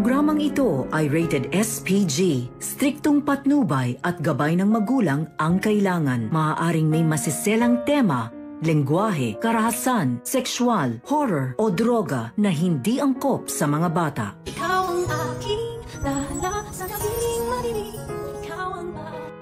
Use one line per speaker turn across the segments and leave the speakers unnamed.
programang ito ay rated SPG. Striktong patnubay at gabay ng magulang ang kailangan. Maaaring may masiselang tema, lengguwahe, karahasan, sexual, horror o droga na hindi angkop sa mga bata.
Ikaw ang aking lala sa gabing madilim.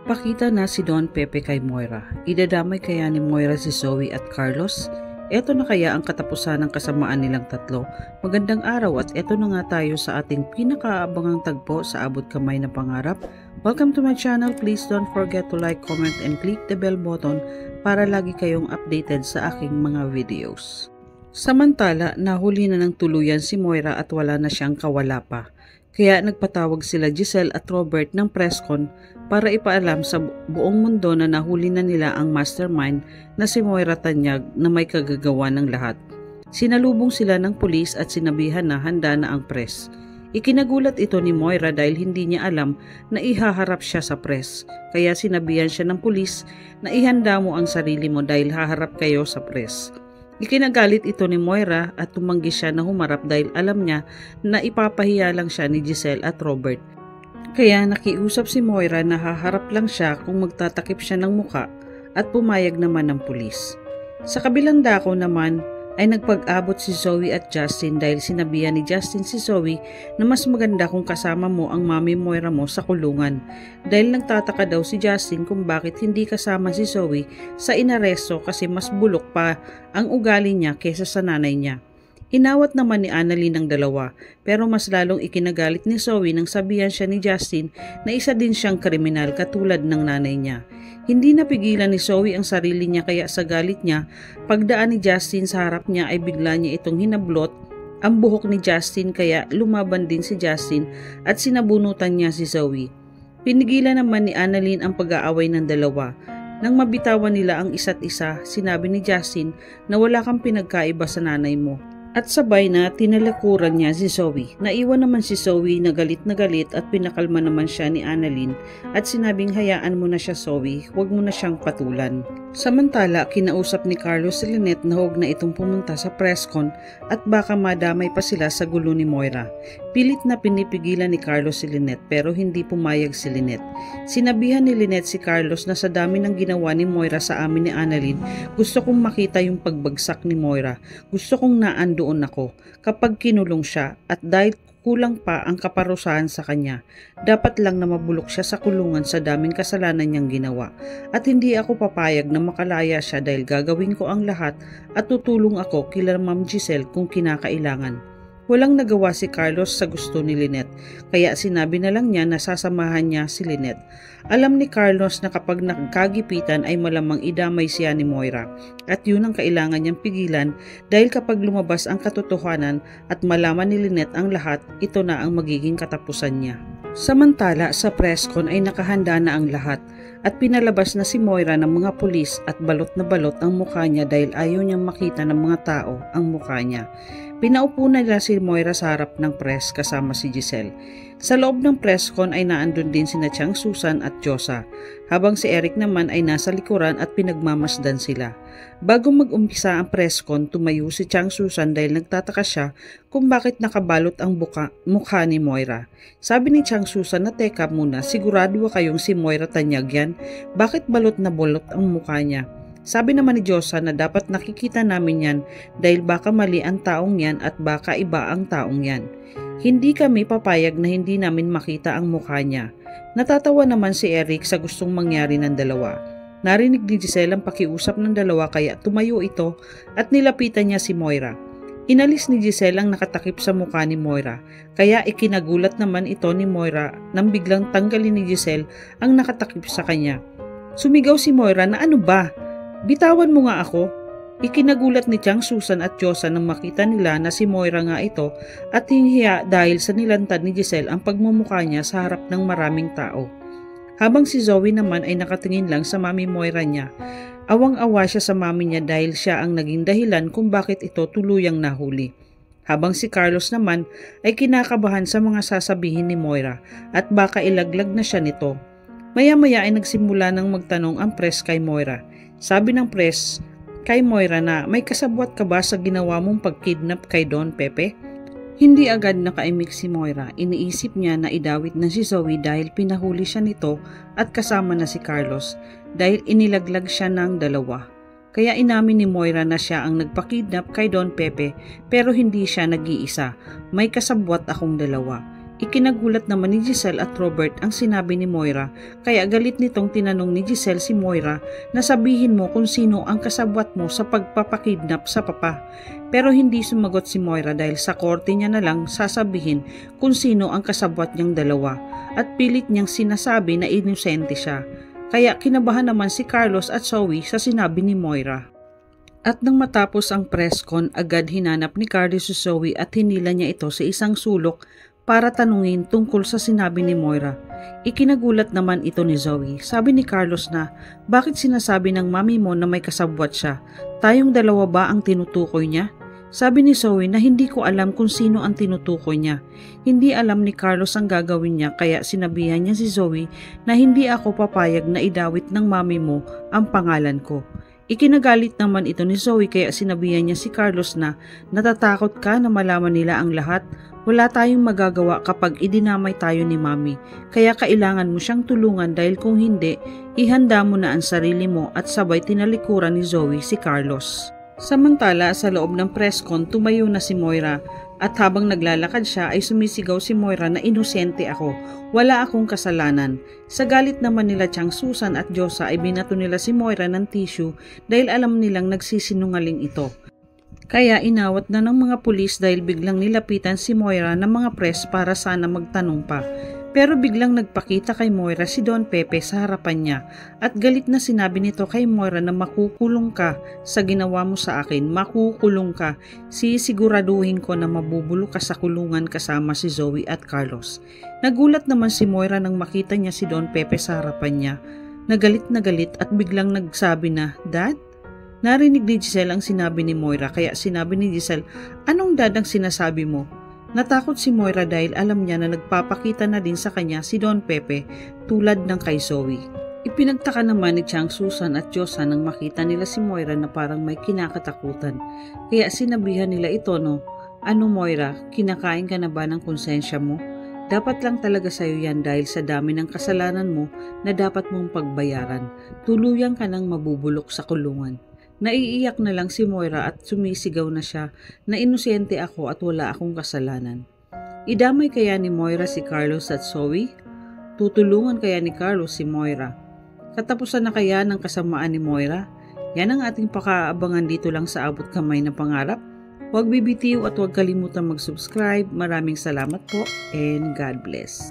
Pakita na si Don Pepe kay Moira. Idadamay kaya ni Moira si Zoe at Carlos? Eto na kaya ang katapusan ng kasamaan nilang tatlo. Magandang araw at eto na nga tayo sa ating pinakaabangang tagpo sa Abot Kamay na Pangarap. Welcome to my channel. Please don't forget to like, comment, and click the bell button para lagi kayong updated sa aking mga videos. Samantala, nahuli na ng tuluyan si Moira at wala na siyang kawala pa. Kaya nagpatawag sila Giselle at Robert ng presscon para ipaalam sa buong mundo na nahuli na nila ang mastermind na si Moira Tanyag na may kagagawa ng lahat. Sinalubong sila ng pulis at sinabihan na handa na ang press. Ikinagulat ito ni Moira dahil hindi niya alam na ihaharap siya sa press. Kaya sinabihan siya ng pulis na ihanda mo ang sarili mo dahil haharap kayo sa press. Ikinagalit ito ni Moira at tumanggi siya na humarap dahil alam niya na ipapahiya lang siya ni Giselle at Robert. Kaya nakiusap si Moira na haharap lang siya kung magtatakip siya ng muka at pumayag naman ng pulis. Sa kabilang dako naman ay nagpag-abot si Zoe at Justin dahil sinabihan ni Justin si Zoe na mas maganda kung kasama mo ang mami Moira mo sa kulungan. Dahil nagtataka daw si Justin kung bakit hindi kasama si Zoe sa inaresto kasi mas bulok pa ang ugali niya kesa sa nanay niya. Inawat naman ni Annalyn ang dalawa pero mas lalong ikinagalit ni Zoe nang sabihan siya ni Justin na isa din siyang kriminal katulad ng nanay niya. Hindi napigilan ni Zoe ang sarili niya kaya sa galit niya, pagdaan ni Justin sa harap niya ay bigla niya itong hinablot ang buhok ni Justin kaya lumaban din si Justin at sinabunutan niya si Zoe. Pinigilan naman ni Annalyn ang pag-aaway ng dalawa. Nang mabitawan nila ang isa't isa, sinabi ni Justin na wala kang pinagkaiba sa nanay mo. At sabay na tinalakuran niya si Zoe. Naiwan naman si Zoe na galit at pinakalma naman siya ni Annalyn at sinabing hayaan mo na siya Zoe, huwag mo na siyang patulan. Samantala, kinausap ni Carlos si Lynette na huwag na itong pumunta sa presscon at baka madamay pa sila sa gulo ni Moira. Pilit na pinipigilan ni Carlos si Lynette pero hindi pumayag si Lynette. Sinabihan ni Lynette si Carlos na sa dami ng ginawa ni Moira sa amin ni Annalyn, gusto kong makita yung pagbagsak ni Moira. Gusto kong naandoon ako kapag kinulong siya at dahil kulang pa ang kaparusahan sa kanya. Dapat lang na mabulok siya sa kulungan sa daming kasalanan niyang ginawa. At hindi ako papayag na makalaya siya dahil gagawin ko ang lahat at tutulong ako kila Ma'am Giselle kung kinakailangan. Walang nagawa si Carlos sa gusto ni Lynette, kaya sinabi na lang niya na sasamahan niya si Lynette. Alam ni Carlos na kapag nagkagipitan ay malamang idamay siya ni Moira at yun ang kailangan niyang pigilan dahil kapag lumabas ang katotohanan at malaman ni Lynette ang lahat, ito na ang magiging katapusan niya. Samantala sa presscon ay nakahanda na ang lahat at pinalabas na si Moira ng mga pulis at balot na balot ang mukha niya dahil ayaw niyang makita ng mga tao ang mukha niya. Pinaupo na nila si Moira sa harap ng press kasama si Giselle. Sa loob ng presscon ay naandun din sina Chang Susan at Josa, habang si Eric naman ay nasa likuran at pinagmamasdan sila. Bago mag-umpisa ang presscon, tumayo si Chang Susan dahil nagtataka siya kung bakit nakabalot ang mukha ni Moira. Sabi ni Chang Susan na teka muna, sigurado kayong si Moira Tanyag yan? Bakit balot na balot ang mukha niya? Sabi naman ni Josa na dapat nakikita namin yan dahil baka mali ang taong yan at baka iba ang taong yan. Hindi kami papayag na hindi namin makita ang mukha niya. Natatawa naman si Eric sa gustong mangyari ng dalawa. Narinig ni Giselle ang pakiusap ng dalawa kaya tumayo ito at nilapitan niya si Moira. Inalis ni Giselle ang nakatakip sa mukha ni Moira kaya ikinagulat naman ito ni Moira nang biglang tanggalin ni Giselle ang nakatakip sa kanya. Sumigaw si Moira na ano ba? Bitawan mo nga ako. Ikinagulat ni Chang Susan at Josa nang makita nila na si Moira nga ito at hinihiya dahil sa nilantad ni Giselle ang pagmumukha niya sa harap ng maraming tao. Habang si Zoe naman ay nakatingin lang sa mami Moira niya. Awang-awa siya sa mami niya dahil siya ang naging dahilan kung bakit ito tuluyang nahuli. Habang si Carlos naman ay kinakabahan sa mga sasabihin ni Moira at baka ilaglag na siya nito. Maya-maya ay nagsimula ng magtanong ang press kay Moira. Sabi ng press kay Moira na may kasabwat ka ba sa ginawa mong pagkidnap kay Don Pepe? Hindi agad nakaimik si Moira. Iniisip niya na idawit na si Zoe dahil pinahuli siya nito at kasama na si Carlos dahil inilaglag siya ng dalawa. Kaya inamin ni Moira na siya ang nagpakidnap kay Don Pepe pero hindi siya nag-iisa. May kasabwat akong dalawa. Ikinagulat naman ni Giselle at Robert ang sinabi ni Moira kaya galit nitong tinanong ni Giselle si Moira na sabihin mo kung sino ang kasabwat mo sa pagpapakidnap sa papa. Pero hindi sumagot si Moira dahil sa korte niya na lang sasabihin kung sino ang kasabwat niyang dalawa at pilit niyang sinasabi na inosente siya. Kaya kinabahan naman si Carlos at Zoe sa sinabi ni Moira. At nang matapos ang press con, agad hinanap ni Carlos si Zoe at hinila niya ito sa isang sulok para tanungin tungkol sa sinabi ni Moira. Ikinagulat naman ito ni Zoe. Sabi ni Carlos na, bakit sinasabi ng mami mo na may kasabwat siya? Tayong dalawa ba ang tinutukoy niya? Sabi ni Zoe na hindi ko alam kung sino ang tinutukoy niya. Hindi alam ni Carlos ang gagawin niya kaya sinabihan niya si Zoe na hindi ako papayag na idawit ng mami mo ang pangalan ko. Ikinagalit naman ito ni Zoe kaya sinabihan niya si Carlos na natatakot ka na malaman nila ang lahat. Wala tayong magagawa kapag idinamay tayo ni mami. Kaya kailangan mo siyang tulungan dahil kung hindi, ihanda mo na ang sarili mo at sabay tinalikuran ni Zoe si Carlos. Samantala sa loob ng press con tumayo na si Moira at habang naglalakad siya ay sumisigaw si Moira na inosente ako. Wala akong kasalanan. Sa galit naman nila Chang Susan at Josa ay binato nila si Moira ng tissue dahil alam nilang nagsisinungaling ito. Kaya inawat na ng mga pulis dahil biglang nilapitan si Moira ng mga press para sana magtanong pa. Pero biglang nagpakita kay Moira si Don Pepe sa harapan niya at galit na sinabi nito kay Moira na makukulong ka sa ginawa mo sa akin, makukulong ka. Sisiguraduhin ko na mabubulok ka sa kulungan kasama si Zoe at Carlos. Nagulat naman si Moira nang makita niya si Don Pepe sa harapan niya. Nagalit na galit at biglang nagsabi na, Dad? Narinig ni Giselle ang sinabi ni Moira kaya sinabi ni Giselle, anong dad ang sinasabi mo? Natakot si Moira dahil alam niya na nagpapakita na din sa kanya si Don Pepe tulad ng kay Zoe. Ipinagtaka naman ni Chang Susan at Josa nang makita nila si Moira na parang may kinakatakutan. Kaya sinabihan nila ito ano Moira, kinakain ka na ba ng konsensya mo? Dapat lang talaga sa'yo yan dahil sa dami ng kasalanan mo na dapat mong pagbayaran. Tuluyan ka nang mabubulok sa kulungan. Naiiyak na lang si Moira at sumisigaw na siya na inosente ako at wala akong kasalanan. Idamay kaya ni Moira si Carlos at Zoe? Tutulungan kaya ni Carlos si Moira? Katapusan na kaya ng kasamaan ni Moira? Yan ang ating pakaabangan dito lang sa Abot Kamay na Pangarap. Huwag bibitiw at huwag kalimutan mag-subscribe. Maraming salamat po and God bless.